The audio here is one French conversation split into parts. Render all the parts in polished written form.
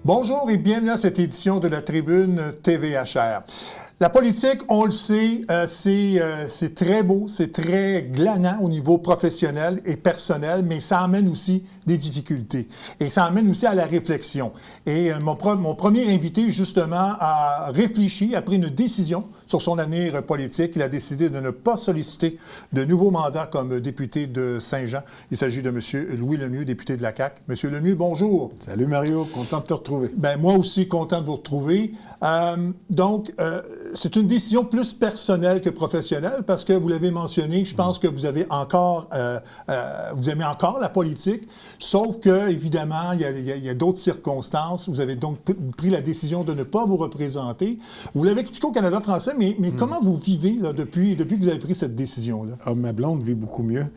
Bonjour et bienvenue à cette édition de la Tribune TVHR. La politique, on le sait, c'est très beau, c'est très glanant au niveau professionnel et personnel, mais ça amène aussi des difficultés. Et ça amène aussi à la réflexion. Et mon premier invité, justement, a réfléchi, a pris une décision sur son avenir politique. Il a décidé de ne pas solliciter de nouveaux mandats comme député de Saint-Jean. Il s'agit de M. Louis Lemieux, député de la CAQ. M. Lemieux, bonjour. Salut Mario, content de te retrouver. Bien, moi aussi, content de vous retrouver. C'est une décision plus personnelle que professionnelle parce que vous l'avez mentionné, je pense que vous avez encore, vous aimez encore la politique, sauf que, évidemment, il y a d'autres circonstances. Vous avez donc pris la décision de ne pas vous représenter. Vous l'avez expliqué au Canada français, mais comment vous vivez là, depuis que vous avez pris cette décision-là? Ah, ma blonde vit beaucoup mieux.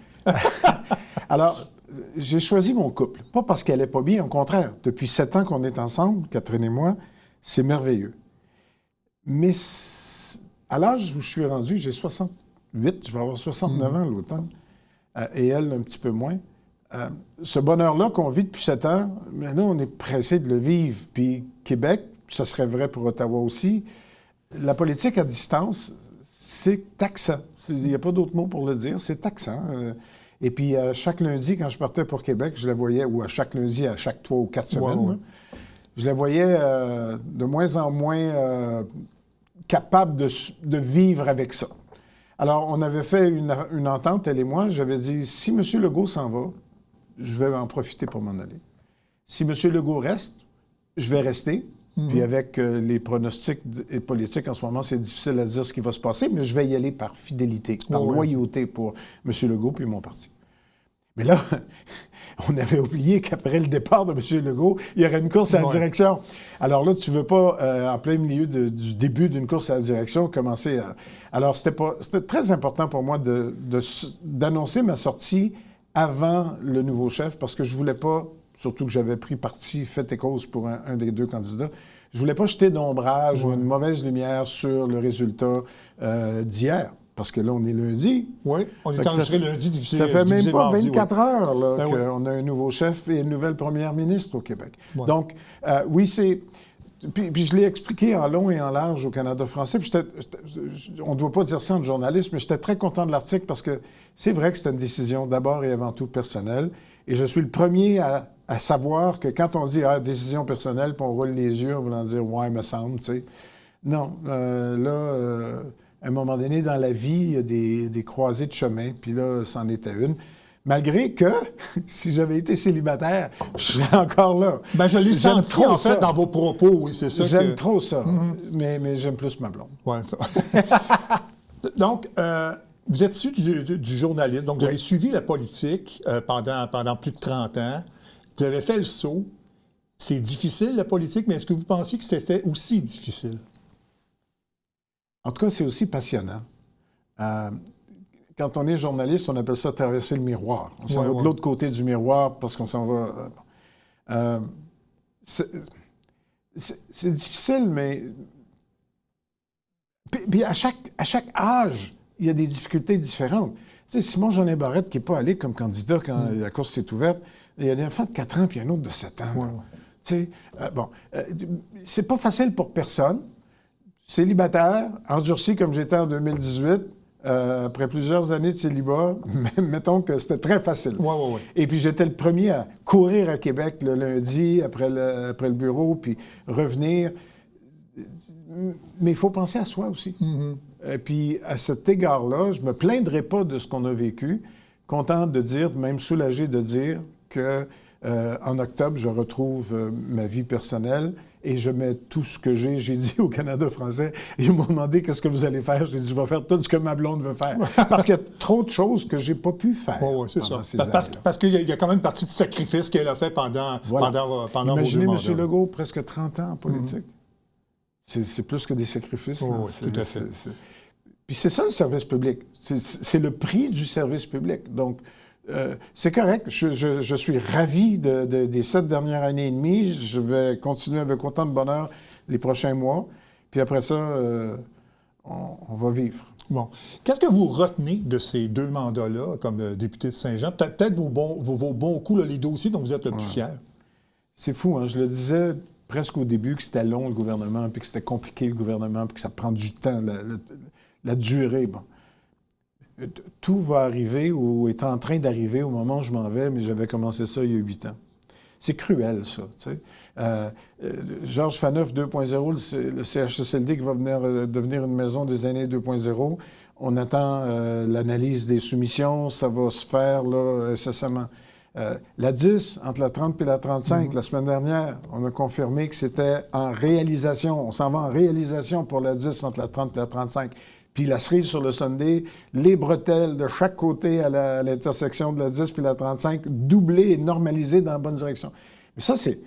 Alors, j'ai choisi mon couple, pas parce qu'elle n'est pas bien, au contraire. Depuis 7 ans qu'on est ensemble, Catherine et moi, c'est merveilleux. Mais à l'âge où je suis rendu, j'ai 68, je vais avoir 69 ans l'automne, et elle un petit peu moins. Ce bonheur-là qu'on vit depuis 7 ans, maintenant on est pressé de le vivre. Puis Québec, ça serait vrai pour Ottawa aussi, la politique à distance, c'est taxant. Il n'y a pas d'autre mot pour le dire, c'est taxant. Et puis, chaque lundi, quand je partais pour Québec, je la voyais, ou à chaque lundi, à chaque 3 ou 4 semaines, ouais. Je la voyais de moins en moins capable de vivre avec ça. Alors, on avait fait une entente, elle et moi. J'avais dit, si M. Legault s'en va, je vais en profiter pour m'en aller. Si M. Legault reste, je vais rester. Mm-hmm. Puis avec les pronostics politiques en ce moment, c'est difficile à dire ce qui va se passer, mais je vais y aller par fidélité, par loyauté pour M. Legault puis mon parti. Mais là, on avait oublié qu'après le départ de M. Legault, il y aurait une course à la direction. Alors là, tu ne veux pas, en plein milieu du début d'une course à la direction, commencer à... Alors, c'était très important pour moi d'annoncer ma sortie avant le nouveau chef, parce que je ne voulais pas, surtout que j'avais pris parti, fait et cause pour un des deux candidats, je ne voulais pas jeter d'ombrage ou une mauvaise lumière sur le résultat d'hier. Parce que là, on est lundi. Oui, on est enregistré lundi, difficile. Ça fait même pas 24 heures là, qu'on a un nouveau chef et une nouvelle première ministre au Québec. Ouais. Donc, oui, c'est... Puis je l'ai expliqué en long et en large au Canada français. Puis on ne doit pas dire ça en journaliste, mais j'étais très content de l'article parce que c'est vrai que c'était une décision d'abord et avant tout personnelle. Et je suis le premier à savoir que quand on dit « décision personnelle », puis on roule les yeux en voulant dire « ouais, me semble », tu sais. Non, à un moment donné, dans la vie, il y a des croisées de chemin, puis là, c'en était une. Malgré que, si j'avais été célibataire, je serais encore là. Bien, je l'ai senti, en fait, dans vos propos, oui, c'est ça. J'aime trop ça, mais j'aime plus ma blonde. Ouais. Donc, vous êtes issu du journalisme, donc vous avez suivi la politique pendant plus de 30 ans. Vous avez fait le saut. C'est difficile, la politique, mais est-ce que vous pensiez que c'était aussi difficile? En tout cas, c'est aussi passionnant. Quand on est journaliste, on appelle ça traverser le miroir. On s'en va de l'autre côté du miroir parce qu'on s'en va... c'est difficile, mais... Puis à chaque âge, il y a des difficultés différentes. Tu sais, Simon Jolin Barrette, qui n'est pas allé comme candidat quand la course s'est ouverte, il y a des enfants de 4 ans puis un autre de 7 ans. Tu sais, c'est pas facile pour personne. Célibataire, endurci comme j'étais en 2018, après plusieurs années de célibat, mettons que c'était très facile. Ouais. Et puis j'étais le premier à courir à Québec le lundi après le bureau, puis revenir. Mais il faut penser à soi aussi. Et puis à cet égard-là, je ne me plaindrai pas de ce qu'on a vécu, content de dire, même soulagé de dire que en octobre, je retrouve ma vie personnelle et je mets tout ce que j'ai. J'ai dit au Canada français, ils m'ont demandé qu'est-ce que vous allez faire. J'ai dit, je vais faire tout ce que ma blonde veut faire. Parce qu'il y a trop de choses que je n'ai pas pu faire. Oui, c'est ça. Parce qu'il y a quand même une partie de sacrifice qu'elle a fait pendant vos 2 mandats. Imaginez M. Legault, presque 30 ans en politique. C'est plus que des sacrifices. Oui, tout à fait. Puis c'est ça le service public. C'est le prix du service public. Donc, c'est correct. Je suis ravi des 7 dernières années et demie. Je vais continuer avec autant de bonheur les prochains mois. Puis après ça, on va vivre. Bon. Qu'est-ce que vous retenez de ces 2 mandats-là comme député de Saint-Jean? Peut-être vos bons coups, là, les dossiers dont vous êtes le plus fier. C'est fou, hein? Je le disais presque au début que c'était long, le gouvernement, puis que c'était compliqué, le gouvernement, puis que ça prend du temps, la durée. Bon. Tout va arriver ou est en train d'arriver au moment où je m'en vais, mais j'avais commencé ça il y a 8 ans. C'est cruel, ça. Tu sais. Georges Faneuf 2.0, le CHSLD qui va devenir une maison des aînés 2.0. On attend l'analyse des soumissions. Ça va se faire là, incessamment. La 10, entre la 30 et la 35, la semaine dernière, on a confirmé que c'était en réalisation. On s'en va en réalisation pour la 10 entre la 30 et la 35. Puis la cerise sur le Sunday, les bretelles de chaque côté à l'intersection de la 10 puis la 35, doublées et normalisées dans la bonne direction. Mais ça, c'est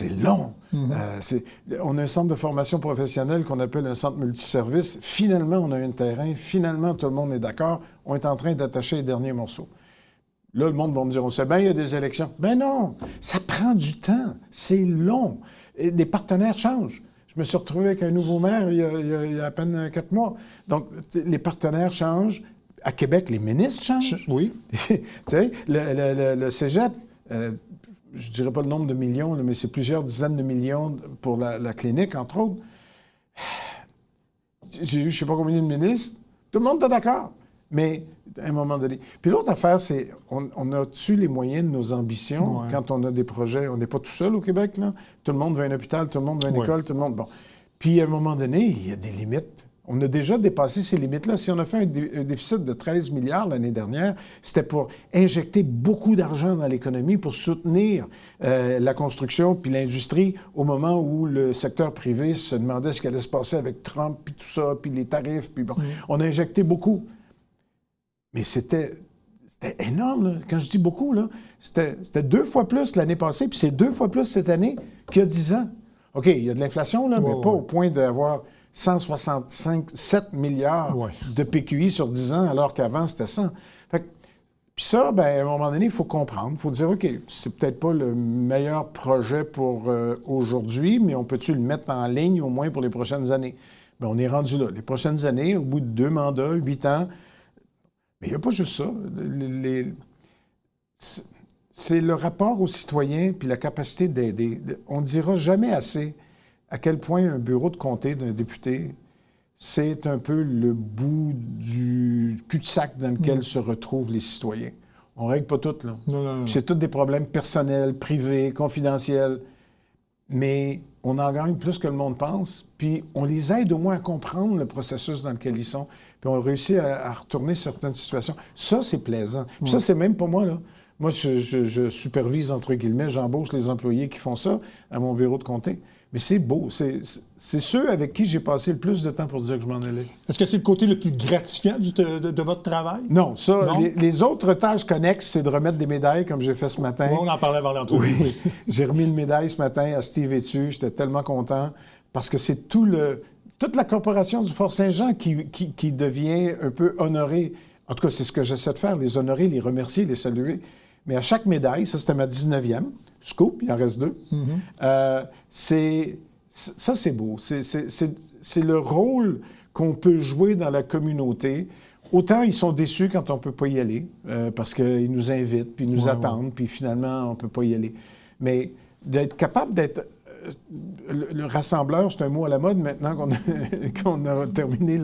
long. On a un centre de formation professionnelle qu'on appelle un centre multiservice. Finalement, on a un terrain. Finalement, tout le monde est d'accord. On est en train d'attacher les derniers morceaux. Là, le monde va me dire, on sait bien, il y a des élections. Ben non, ça prend du temps. C'est long. Et les partenaires changent. Je me suis retrouvé avec un nouveau maire il y a à peine 4 mois. Donc, les partenaires changent. À Québec, les ministres changent. Oui. Tu sais, le cégep, je ne dirais pas le nombre de millions, mais c'est plusieurs dizaines de millions pour la clinique, entre autres. J'ai eu je ne sais pas combien de ministres. Tout le monde est d'accord. Mais à un moment donné. Puis l'autre affaire, c'est on a-tu les moyens de nos ambitions quand on a des projets? On n'est pas tout seul au Québec, là. Tout le monde veut un hôpital, tout le monde veut une école, tout le monde... Bon. Puis à un moment donné, il y a des limites. On a déjà dépassé ces limites-là. Si on a fait un déficit de 13 milliards l'année dernière, c'était pour injecter beaucoup d'argent dans l'économie pour soutenir la construction puis l'industrie au moment où le secteur privé se demandait ce qui allait se passer avec Trump puis tout ça, puis les tarifs. Puis bon, on a injecté beaucoup. Mais c'était énorme, là. Quand je dis beaucoup, là, c'était 2 fois plus l'année passée, puis c'est 2 fois plus cette année qu'il y a 10 ans. OK, il y a de l'inflation, là, mais pas au point d'avoir 165,7 milliards de PQI sur 10 ans, alors qu'avant, c'était 100. Fait que, puis ça, ben, à un moment donné, il faut comprendre. Il faut dire, OK, c'est peut-être pas le meilleur projet pour aujourd'hui, mais on peut-tu le mettre en ligne au moins pour les prochaines années? Bien, on est rendu là. Les prochaines années, au bout de 2 mandats, 8 ans, mais il n'y a pas juste ça. C'est le rapport aux citoyens puis la capacité d'aider. On ne dira jamais assez à quel point un bureau de comté d'un député, c'est un peu le bout du cul-de-sac dans lequel se retrouvent les citoyens. On ne règle pas tout, là. Non. C'est tous des problèmes personnels, privés, confidentiels. Mais on en gagne plus que le monde pense, puis on les aide au moins à comprendre le processus dans lequel ils sont, puis on réussit à retourner certaines situations. Ça, c'est plaisant. Puis ça, c'est même pas moi, là. Moi, je supervise, entre guillemets, j'embauche les employés qui font ça à mon bureau de comté. Mais c'est beau. C'est ceux avec qui j'ai passé le plus de temps pour dire que je m'en allais. Est-ce que c'est le côté le plus gratifiant de votre travail? Non, ça, non? Les autres tâches connexes, c'est de remettre des médailles, comme j'ai fait ce matin. Oui, on en parlait avant l'entrevue. Oui. J'ai remis une médaille ce matin à Steve Etu. J'étais tellement content parce que c'est toute la corporation du Fort-Saint-Jean qui devient un peu honorée. En tout cas, c'est ce que j'essaie de faire, les honorer, les remercier, les saluer. Mais à chaque médaille, ça c'était ma 19e, scoop, il en reste 2, ça c'est beau. C'est le rôle qu'on peut jouer dans la communauté. Autant ils sont déçus quand on ne peut pas y aller, parce qu'ils nous invitent, puis ils nous attendent, puis finalement on ne peut pas y aller. Mais d'être capable d'être... Le rassembleur, c'est un mot à la mode maintenant qu'on a terminé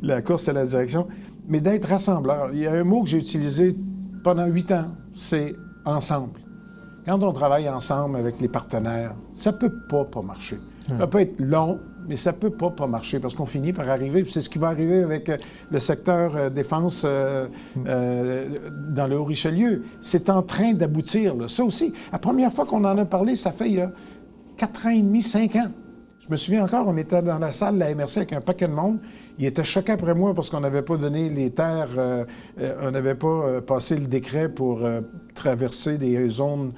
la course à la direction, mais d'être rassembleur. Il y a un mot que j'ai utilisé pendant 8 ans, c'est « ensemble ». Quand on travaille ensemble avec les partenaires, ça peut pas marcher. Ça peut être long, mais ça peut pas marcher parce qu'on finit par arriver. C'est ce qui va arriver avec le secteur défense dans le Haut-Richelieu. C'est en train d'aboutir, là. Ça aussi, la première fois qu'on en a parlé, ça fait il y a 4 ans et demi, 5 ans. Je me souviens encore, on était dans la salle de la MRC avec un paquet de monde. Il était choqué après moi parce qu'on n'avait pas donné les terres, on n'avait pas passé le décret pour traverser des zones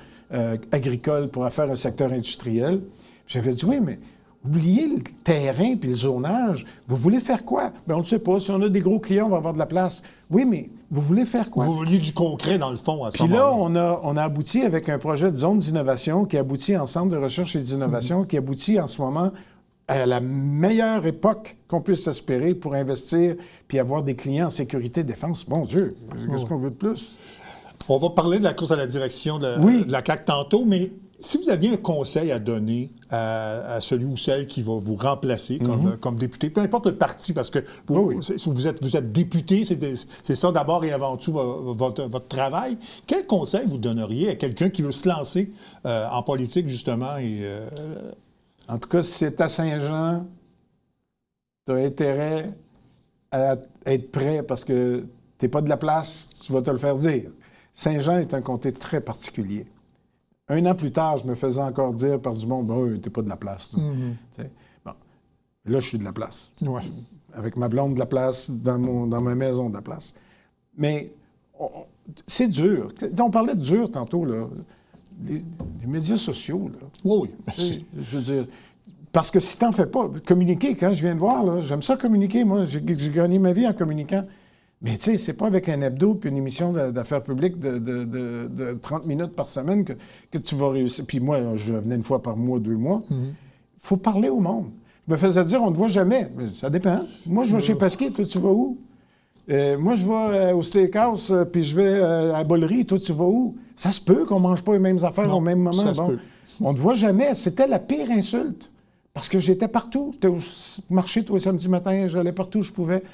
agricoles pour faire un secteur industriel. J'avais dit, oui, mais oubliez le terrain puis le zonage. Vous voulez faire quoi? Bien, on ne sait pas. Si on a des gros clients, on va avoir de la place. Oui, mais vous voulez faire quoi? Vous vouliez du concret, dans le fond, à ce moment-là. Puis là, on a abouti avec un projet de zone d'innovation qui aboutit en centre de recherche et d'innovation, qui aboutit en ce moment à la meilleure époque qu'on puisse espérer pour investir puis avoir des clients en sécurité et défense. Mon Dieu, qu'est-ce qu'on veut de plus? On va parler de la course à la direction de la CAQ tantôt, mais Si vous aviez un conseil à donner à celui ou celle qui va vous remplacer comme député, peu importe le parti, parce que vous êtes député, c'est ça d'abord et avant tout votre travail, quel conseil vous donneriez à quelqu'un qui veut se lancer en politique, justement? En tout cas, si c'est à Saint-Jean, tu as intérêt à être prêt parce que tu n'es pas de la place, tu vas te le faire dire. Saint-Jean est un comté très particulier. 1 an plus tard, je me faisais encore dire par du monde, ben, t'es pas de la place. Bon. Là, je suis de la place. Ouais. Avec ma blonde de la place, dans ma maison de la place. Mais c'est dur. On parlait de dur tantôt, là. Les médias sociaux, là. Oui. Je veux dire, parce que si t'en fais pas, communiquer, quand je viens de voir, là, j'aime ça communiquer, moi. J'ai gagné ma vie en communiquant. Mais tu sais, c'est pas avec un hebdo puis une émission d'affaires publiques de 30 minutes par semaine que tu vas réussir. Puis moi, je venais une fois par mois, 2 mois. Il faut parler au monde. Je me faisais dire, on ne te voit jamais. Mais ça dépend. Moi, je vais chez Pasquier, toi, tu vas où? Moi, je vais au Steakhouse, puis je vais à Bollerie, toi, tu vas où? Ça se peut qu'on ne mange pas les mêmes affaires au même moment. Bon, on ne te voit jamais. C'était la pire insulte. Parce que j'étais partout. J'étais au marché tous les samedis matins, j'allais partout où je pouvais.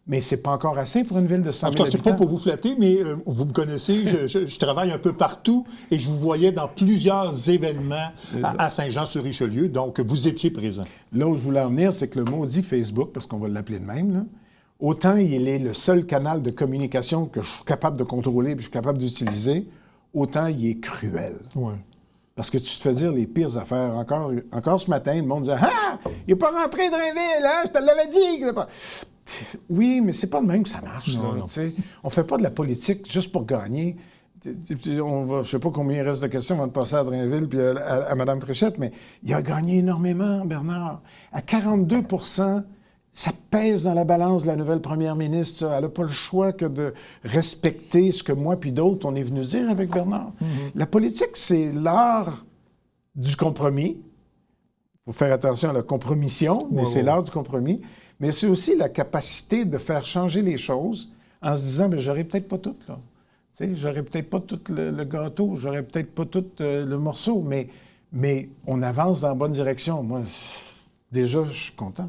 Mais c'est pas encore assez pour une ville de 100 000 habitants. En tout cas, c'est pas pour vous flatter, mais vous me connaissez, je travaille un peu partout et je vous voyais dans plusieurs événements à Saint-Jean-sur-Richelieu, donc vous étiez présent. Là où je voulais en venir, c'est que le maudit Facebook, parce qu'on va l'appeler de même, là, autant il est le seul canal de communication que je suis capable de contrôler et je suis capable d'utiliser, autant il est cruel. Ouais. Parce que tu te fais dire les pires affaires. Encore ce matin, le monde disait « Ah! Il n'est pas rentré de Drainville, hein? Je te l'avais dit! » Oui, mais c'est pas le même que ça marche. Non, là, non. On fait pas de la politique juste pour gagner. Je sais pas combien il reste de questions avant de passer à Drainville puis à Mme Fréchette, mais il a gagné énormément, Bernard. À 42 %, ça pèse dans la balance de la nouvelle première ministre. Ça. Elle n'a pas le choix que de respecter ce que moi puis d'autres, on est venu dire avec Bernard. La politique, c'est l'art du compromis. Il faut faire attention à la compromission, mais c'est l'art du compromis. Mais c'est aussi la capacité de faire changer les choses en se disant, bien, j'aurais peut-être pas tout, là. Tu sais, j'aurais peut-être pas tout le gâteau, j'aurais peut-être pas tout le morceau, mais on avance dans la bonne direction. Moi, déjà, je suis content.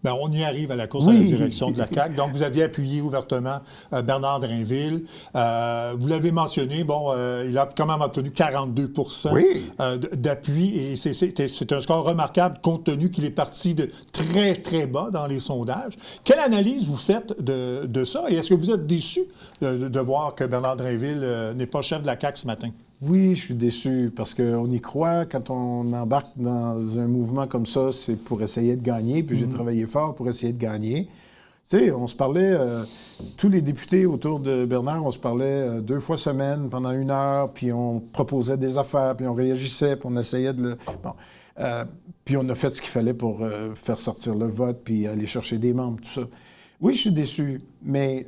Bien, on y arrive à la course à la direction de la CAQ. Donc, vous aviez appuyé ouvertement Bernard Drainville. Vous l'avez mentionné, bon, il a quand même obtenu 42 % d'appui et c'est un score remarquable compte tenu qu'il est parti de très, très bas dans les sondages. Quelle analyse vous faites de ça et est-ce que vous êtes déçu de voir que Bernard Drainville n'est pas chef de la CAQ ce matin? Oui, je suis déçu parce qu'on y croit. Quand on embarque dans un mouvement comme ça, c'est pour essayer de gagner. Puis j'ai travaillé fort pour essayer de gagner. Tu sais, on se parlait, tous les députés autour de Bernard, on se parlait 2 fois semaine pendant 1 heure, puis on proposait des affaires, puis on réagissait, puis on essayait de le... Bon. Puis on a fait ce qu'il fallait pour faire sortir le vote, puis aller chercher des membres, tout ça. Oui, je suis déçu, mais...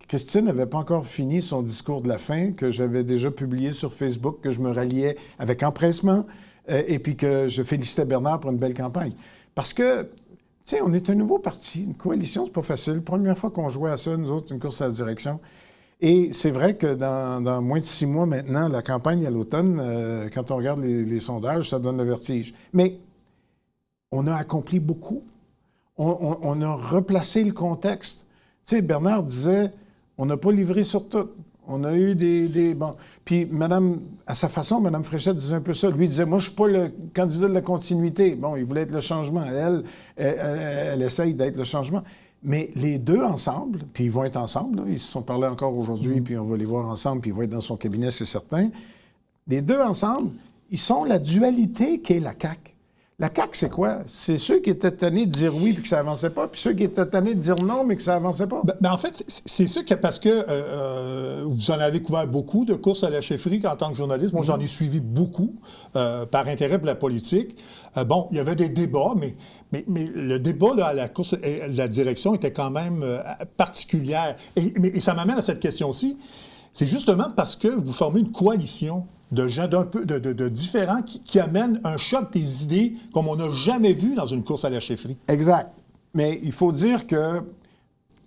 Christine n'avait pas encore fini son discours de la fin, que j'avais déjà publié sur Facebook, que je me ralliais avec empressement, et puis que je félicitais Bernard pour une belle campagne. Parce que, tu sais, on est un nouveau parti, une coalition, c'est pas facile. Première fois qu'on jouait à ça, nous autres, une course à la direction. Et c'est vrai que dans moins de 6 mois maintenant, la campagne à l'automne, quand on regarde les sondages, ça donne le vertige. Mais on a accompli beaucoup. On a replacé le contexte. Tu sais, Bernard disait... On n'a pas livré sur tout. On a eu des bon. Puis, à sa façon, Mme Fréchette disait un peu ça. Lui disait, moi, je ne suis pas le candidat de la continuité. Bon, il voulait être le changement. Elle essaye d'être le changement. Mais les deux ensemble, puis ils vont être ensemble, là, ils se sont parlé encore aujourd'hui, puis on va les voir ensemble, puis ils vont être dans son cabinet, c'est certain. Les deux ensemble, ils sont la dualité qu'est la CAQ. La CAQ, c'est quoi? C'est ceux qui étaient tannés de dire oui puis que ça avançait pas, puis ceux qui étaient tannés de dire non mais que ça avançait pas. Ben en fait, c'est ça parce que vous en avez couvert beaucoup de courses à la chefferie en tant que journaliste. Moi, j'en ai suivi beaucoup par intérêt pour la politique. Bon, il y avait des débats, mais le débat là, à la course à la direction était quand même particulière. Et ça m'amène à cette question-ci. C'est justement parce que vous formez une coalition de gens de différents qui amènent un choc des idées comme on n'a jamais vu dans une course à la chefferie. Exact. Mais il faut dire que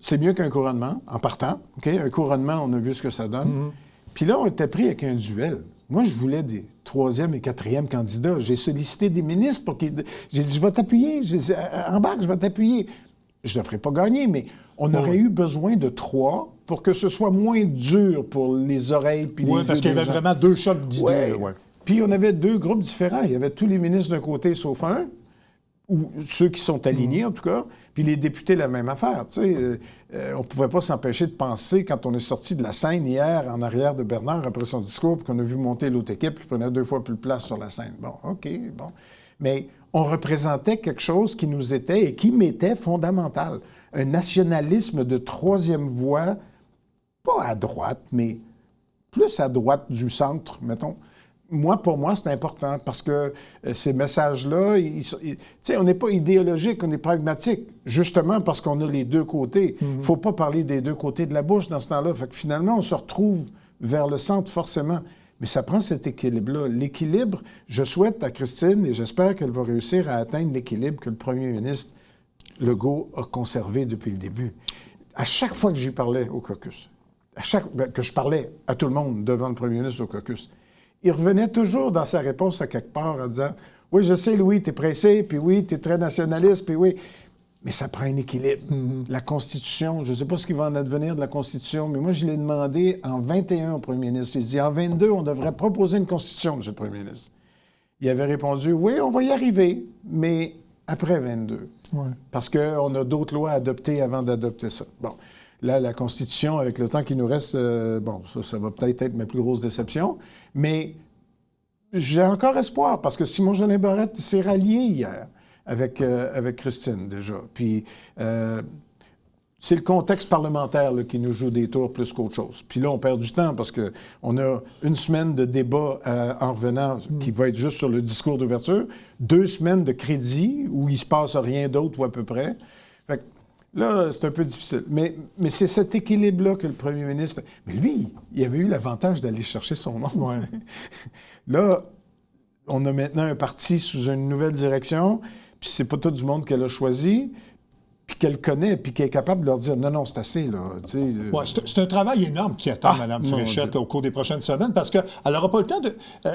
c'est mieux qu'un couronnement, en partant. Okay? Un couronnement, on a vu ce que ça donne. Puis là, on était pris avec un duel. Moi, je voulais troisième et quatrième candidat. J'ai sollicité des ministres pour qu'ils... J'ai dit, je vais t'appuyer. Embarque, je vais t'appuyer. Je ne le ferai pas gagner, mais on aurait eu besoin de 3 pour que ce soit moins dur pour les oreilles puis les yeux. Oui, parce qu'il y avait vraiment 2 chocs d'idées. Ouais. Puis on avait 2 groupes différents. Il y avait tous les ministres d'un côté, sauf un, ou ceux qui sont alignés en tout cas, puis les députés, la même affaire. Tu sais, on ne pouvait pas s'empêcher de penser, quand on est sorti de la scène hier, en arrière de Bernard, après son discours, puis qu'on a vu monter l'autre équipe qui prenait 2 fois plus de place sur la scène. Bon, OK, bon. Mais on représentait quelque chose qui nous était et qui m'était fondamental. Un nationalisme de troisième voie, pas à droite, mais plus à droite du centre, mettons. Pour moi, c'est important parce que ces messages-là, on n'est pas idéologique, on est pragmatique, justement parce qu'on a les 2 côtés. Il ne faut pas parler des 2 côtés de la bouche dans ce temps-là. Fait que finalement, on se retrouve vers le centre forcément. Mais ça prend cet équilibre-là. L'équilibre, je souhaite à Christine, et j'espère qu'elle va réussir à atteindre l'équilibre que le premier ministre Legault a conservé depuis le début. À chaque fois que j'y parlais au caucus, que je parlais à tout le monde devant le premier ministre au caucus, il revenait toujours dans sa réponse à quelque part en disant « Oui, je sais, Louis, t'es pressé, puis oui, t'es très nationaliste, puis oui. » Mais ça prend un équilibre. La Constitution, je ne sais pas ce qui va en advenir de la Constitution, mais moi, je l'ai demandé en 21 au premier ministre. Il dit « En 22, on devrait proposer une Constitution, M. le premier ministre. » Il avait répondu « Oui, on va y arriver, mais après 22. Ouais. Parce qu'on a d'autres lois à adopter avant d'adopter ça. » Bon. Là, la Constitution, avec le temps qui nous reste, ça va peut-être être ma plus grosse déception, mais j'ai encore espoir, parce que Simon-Jolin Barrette s'est rallié hier avec Christine, déjà. Puis, c'est le contexte parlementaire là, qui nous joue des tours plus qu'autre chose. Puis là, on perd du temps, parce qu'on a une semaine de débat en revenant, qui va être juste sur le discours d'ouverture, 2 semaines de crédit, où il ne se passe rien d'autre, ou à peu près. Fait que, là, c'est un peu difficile. Mais c'est cet équilibre-là que le premier ministre... Mais lui, il avait eu l'avantage d'aller chercher son nom. Ouais. Là, on a maintenant un parti sous une nouvelle direction, puis c'est pas tout du monde qu'elle a choisi, puis qu'elle connaît, puis qu'elle est capable de leur dire « Non, non, c'est assez, là. » Ouais, c'est un travail énorme qui attend Mme Fréchette au cours des prochaines semaines, parce qu'elle n'aura pas le temps de...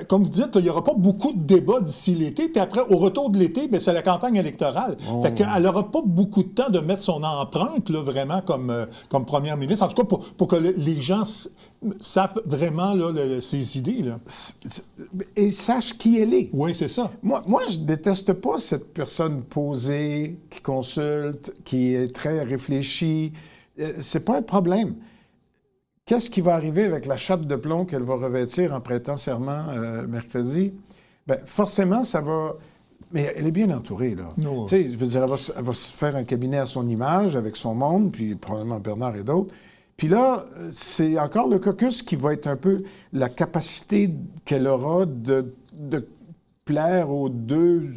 comme vous dites, il n'y aura pas beaucoup de débats d'ici l'été, puis après, au retour de l'été, bien, c'est la campagne électorale. Fait qu'elle n'aura pas beaucoup de temps de mettre son empreinte, là, vraiment, comme première ministre, en tout cas, pour que les gens savent vraiment là, ses idées. Là. Et sachent qui elle est. Oui, c'est ça. Moi, je déteste pas cette personne posée, qui consulte, qui est très réfléchie. C'est pas un problème. Qu'est-ce qui va arriver avec la chape de plomb qu'elle va revêtir en prêtant serment mercredi? Bien, forcément, ça va... Mais elle est bien entourée, là. Tu sais, je veux dire, elle va se faire un cabinet à son image, avec son monde, puis probablement Bernard et d'autres. Puis là, c'est encore le caucus qui va être un peu la capacité qu'elle aura de plaire aux 2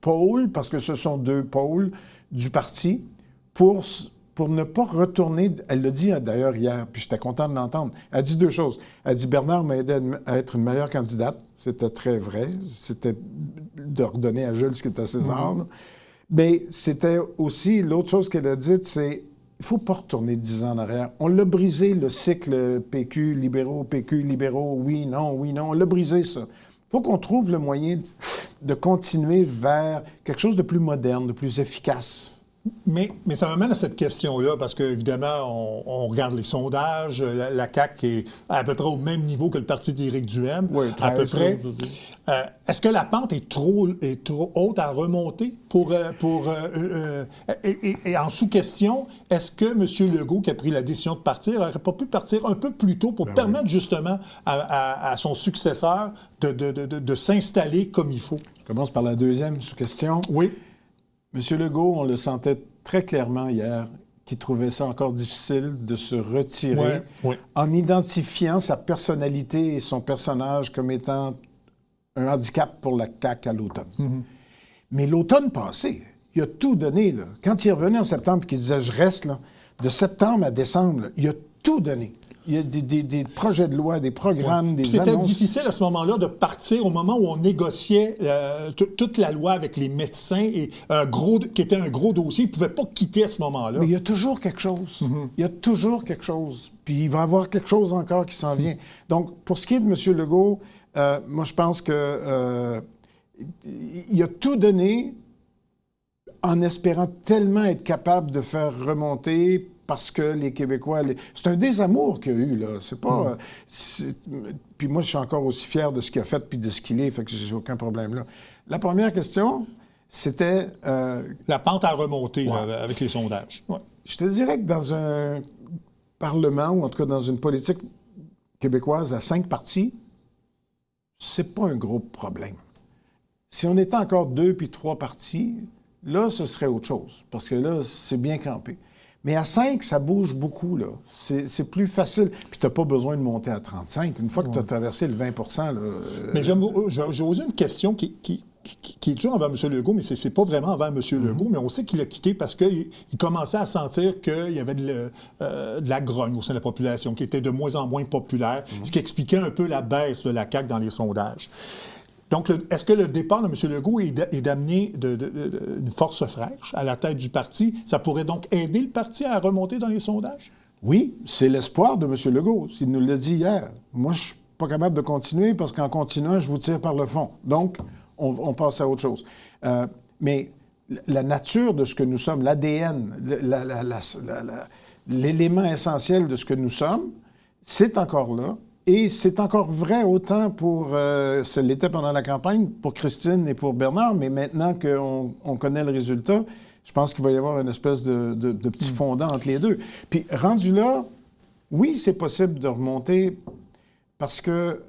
pôles, parce que ce sont 2 pôles du parti, pour ne pas retourner... Elle l'a dit d'ailleurs hier, puis j'étais content de l'entendre. Elle a dit 2 choses. Elle a dit « Bernard m'a aidé à être une meilleure candidate. » C'était très vrai. C'était de redonner à Jules ce qui était à César. Mais c'était aussi... L'autre chose qu'elle a dite, c'est... Il ne faut pas retourner 10 ans en arrière. On l'a brisé, le cycle PQ, libéraux, oui, non, on l'a brisé, ça. Il faut qu'on trouve le moyen de continuer vers quelque chose de plus moderne, de plus efficace. Mais ça m'amène à cette question-là, parce qu'évidemment, on regarde les sondages, la CAQ est à peu près au même niveau que le parti d'Éric Duhaime, à peu près. Est-ce que la pente est trop haute à remonter et en sous-question, est-ce que M. Legault, qui a pris la décision de partir, n'aurait pas pu partir un peu plus tôt pour permettre justement à son successeur de s'installer comme il faut? Je commence par la deuxième sous-question. Oui. M. Legault, on le sentait très clairement hier, qu'il trouvait ça encore difficile de se retirer en identifiant sa personnalité et son personnage comme étant un handicap pour la CAQ à l'automne. Mais l'automne passé, il a tout donné. Là. Quand il est revenu en septembre et qu'il disait « je reste », là, de septembre à décembre, là, il a tout donné. Il y a des projets de loi, des programmes, des annonces. C'était difficile à ce moment-là de partir au moment où on négociait toute la loi avec les médecins, et qui était un gros dossier. Ils ne pouvaient pas quitter à ce moment-là. Mais il y a toujours quelque chose. Il y a toujours quelque chose. Puis il va y avoir quelque chose encore qui s'en vient. Donc, pour ce qui est de M. Legault, Moi, je pense que il a tout donné en espérant tellement être capable de faire remonter parce que les Québécois... C'est un désamour qu'il y a eu, là. C'est pas... Puis moi, je suis encore aussi fier de ce qu'il a fait puis de ce qu'il est, fait que j'ai aucun problème là. La première question, c'était... La pente a remonté là, avec les sondages. Ouais. Je te dirais que dans un Parlement, ou en tout cas dans une politique québécoise à 5 partis, c'est pas un gros problème. Si on était encore 2 puis 3 partis, là, ce serait autre chose, parce que là, c'est bien campé. Mais à 5, ça bouge beaucoup, là. C'est plus facile. Puis tu n'as pas besoin de monter à 35. Une fois que tu as traversé le 20 là... Mais j'ai osé une question qui est dure envers M. Legault, mais c'est pas vraiment envers M. Legault, mais on sait qu'il a quitté parce qu'il commençait à sentir qu'il y avait de la grogne au sein de la population, qui était de moins en moins populaire, ce qui expliquait un peu la baisse de la CAQ dans les sondages. Donc, est-ce que le départ de M. Legault est d'amener une force fraîche à la tête du parti? Ça pourrait donc aider le parti à remonter dans les sondages? Oui, c'est l'espoir de M. Legault. Il nous l'a dit hier. Moi, je ne suis pas capable de continuer parce qu'en continuant, je vous tire par le fond. Donc, on passe à autre chose. Mais la nature de ce que nous sommes, l'ADN, l'élément essentiel de ce que nous sommes, c'est encore là. Et c'est encore vrai autant pour, ce l'était pendant la campagne, pour Christine et pour Bernard, mais maintenant qu'on connaît le résultat, je pense qu'il va y avoir une espèce de petit fondant entre les deux. Puis rendu là, oui, c'est possible de remonter parce que...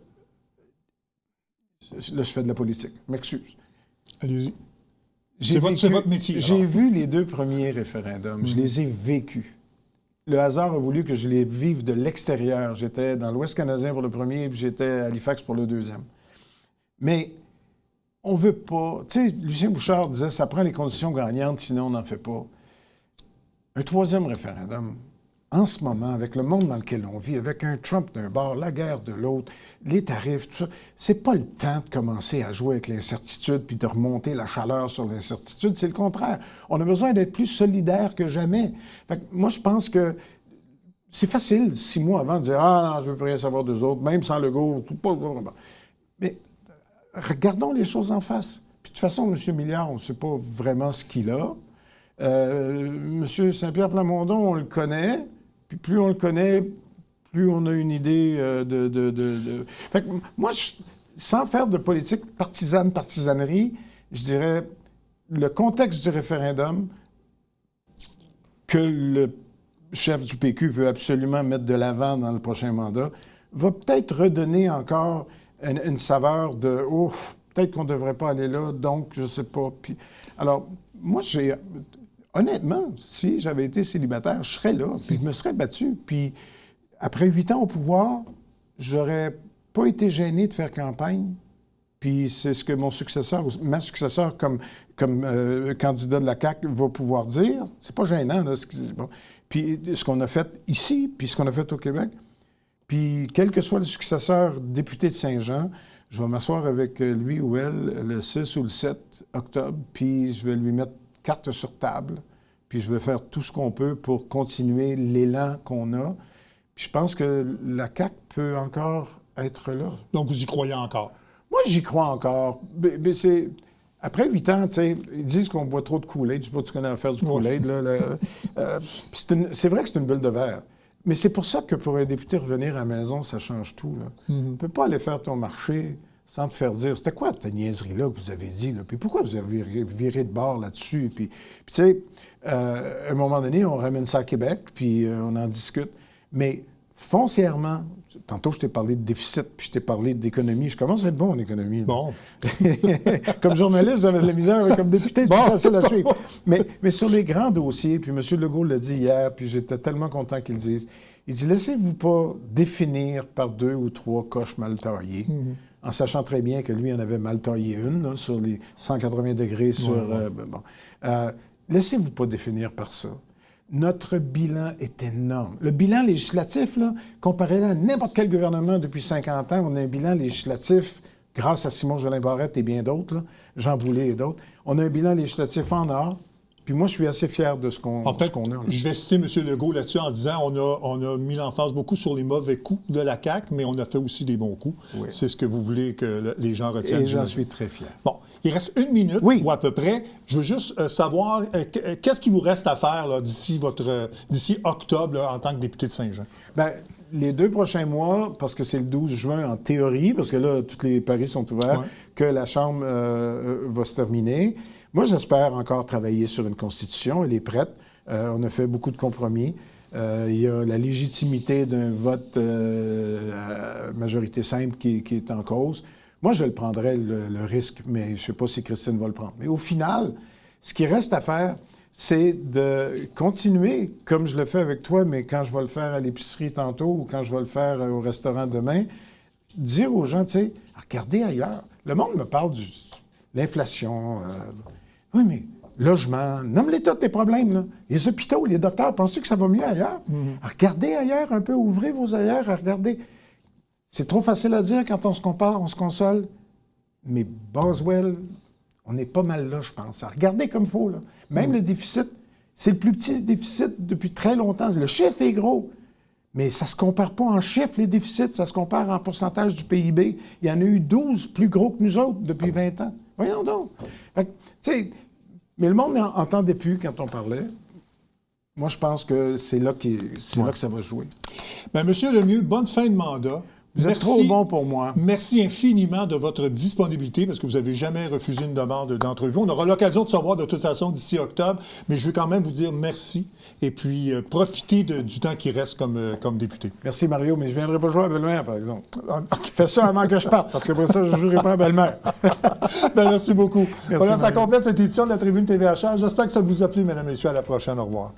Là, je fais de la politique, m'excuse. Allez-y. C'est votre métier. J'ai vu les 2 premiers référendums, je les ai vécus. Le hasard a voulu que je les vive de l'extérieur. J'étais dans l'Ouest canadien pour le premier, puis j'étais à Halifax pour le deuxième. Mais on veut pas... Tu sais, Lucien Bouchard disait, ça prend les conditions gagnantes, sinon on n'en fait pas. Un 3e référendum, en ce moment, avec le monde dans lequel on vit, avec un Trump d'un bord, la guerre de l'autre, les tarifs, tout ça, c'est pas le temps de commencer à jouer avec l'incertitude puis de remonter la chaleur sur l'incertitude. C'est le contraire. On a besoin d'être plus solidaires que jamais. Fait que moi, je pense que c'est facile, 6 mois avant, de dire « Ah non, je veux plus rien savoir d'eux autres, même sans Legault. » Mais regardons les choses en face. Puis de toute façon, M. Milliard, on ne sait pas vraiment ce qu'il a. M. Saint-Pierre Plamondon, on le connaît. Puis plus on le connaît, plus on a une idée Fait que moi, sans faire de politique partisanerie, je dirais le contexte du référendum que le chef du PQ veut absolument mettre de l'avant dans le prochain mandat va peut-être redonner encore une saveur de « Oh, peut-être qu'on ne devrait pas aller là, donc je ne sais pas. » Puis, alors, moi, honnêtement, si j'avais été célibataire, je serais là, puis je me serais battu. Puis après 8 ans au pouvoir, j'aurais pas été gêné de faire campagne. Puis c'est ce que mon successeur, ma successeur comme candidat de la CAQ va pouvoir dire. C'est pas gênant, là. Bon. Puis ce qu'on a fait ici, puis ce qu'on a fait au Québec. Puis quel que soit le successeur député de Saint-Jean, je vais m'asseoir avec lui ou elle le 6 ou le 7 octobre, puis je vais lui mettre carte sur table, puis je vais faire tout ce qu'on peut pour continuer l'élan qu'on a. Puis je pense que la CAQ peut encore être là. Donc, vous y croyez encore? Moi, j'y crois encore. Mais c'est... Après 8 ans, tu sais, ils disent qu'on boit trop de Kool-Aid. Je sais pas si tu connais l'affaire du Kool-Aid. C'est vrai que c'est une bulle de verre. Mais c'est pour ça que pour un député revenir à la maison, ça change tout. Là. Tu ne peux pas aller faire ton marché sans te faire dire, c'était quoi ta niaiserie-là que vous avez dit? Là? Puis pourquoi vous avez viré de bord là-dessus? Puis tu sais, à un moment donné, on ramène ça à Québec, puis on en discute. Mais foncièrement, tantôt je t'ai parlé de déficit, puis je t'ai parlé d'économie. Je commence à être bon en économie. Là. Bon. Comme journaliste, j'avais de la misère, mais comme député, c'est plus facile à suivre. Mais sur les grands dossiers, puis M. Legault l'a dit hier, puis j'étais tellement content qu'il le dise, il dit, laissez-vous pas définir par 2 ou 3 coches mal taillées. En sachant très bien que lui en avait mal taillé une, là, sur les 180 degrés. Laissez-vous pas définir par ça. Notre bilan est énorme. Le bilan législatif, là, comparé à n'importe quel gouvernement depuis 50 ans, on a un bilan législatif, grâce à Simon Jolin Barrette et bien d'autres, là, Jean Boulet et d'autres, on a un bilan législatif en or, Puis moi, je suis assez fier de ce qu'on En fait, a. Là. Je vais citer M. Legault là-dessus en disant on a mis l'emphase beaucoup sur les mauvais coups de la CAQ, mais on a fait aussi des bons coups. Oui. C'est ce que vous voulez que les gens retiennent. Et j'en suis très fier. Bon, il reste 1 minute ou à peu près. Je veux juste savoir qu'est-ce qu'il vous reste à faire là, d'ici octobre là, en tant que député de Saint-Jean? Bien, les 2 prochains mois, parce que c'est le 12 juin en théorie, parce que là, tous les paris sont ouverts, que la Chambre va se terminer. Moi, j'espère encore travailler sur une constitution. Elle est prête. On a fait beaucoup de compromis. Il y a la légitimité d'un vote à majorité simple qui est en cause. Moi, je le prendrais, le risque, mais je ne sais pas si Christine va le prendre. Mais au final, ce qui reste à faire, c'est de continuer, comme je le fais avec toi, mais quand je vais le faire à l'épicerie tantôt ou quand je vais le faire au restaurant demain, dire aux gens, tu sais, regardez ailleurs. Le monde me parle de l'inflation. Oui, mais logement, nomme-les tous tes problèmes. Là. Les hôpitaux, les docteurs, penses-tu que ça va mieux ailleurs? Regardez ailleurs un peu, ouvrez vos ailleurs, regardez. C'est trop facile à dire quand on se compare, on se console. Mais Boswell, on est pas mal là, je pense. Regardez comme il faut. Là. Même le déficit, c'est le plus petit déficit depuis très longtemps. Le chiffre est gros, mais ça ne se compare pas en chiffres, les déficits. Ça se compare en pourcentage du PIB. Il y en a eu 12 plus gros que nous autres depuis 20 ans. Voyons donc. Fait que, tu sais, mais le monde n'entendait plus quand on parlait. Moi, je pense que c'est là que ça va jouer. Bien, Monsieur Lemieux, bonne fin de mandat. Vous êtes trop bon pour moi. Merci infiniment de votre disponibilité parce que vous n'avez jamais refusé une demande d'entrevue. On aura l'occasion de se revoir de toute façon d'ici octobre, mais je veux quand même vous dire merci et puis profitez du temps qui reste comme député. Merci Mario, mais je ne viendrai pas jouer à Belle-Mère, par exemple. Fais ça avant que je parte, parce que pour ça, je ne jouerai pas à Belle-Mère. Merci beaucoup. Merci, voilà, ça Mario. complète cette édition de la Tribune TVHR. J'espère que ça vous a plu, mesdames et messieurs. À la prochaine. Au revoir.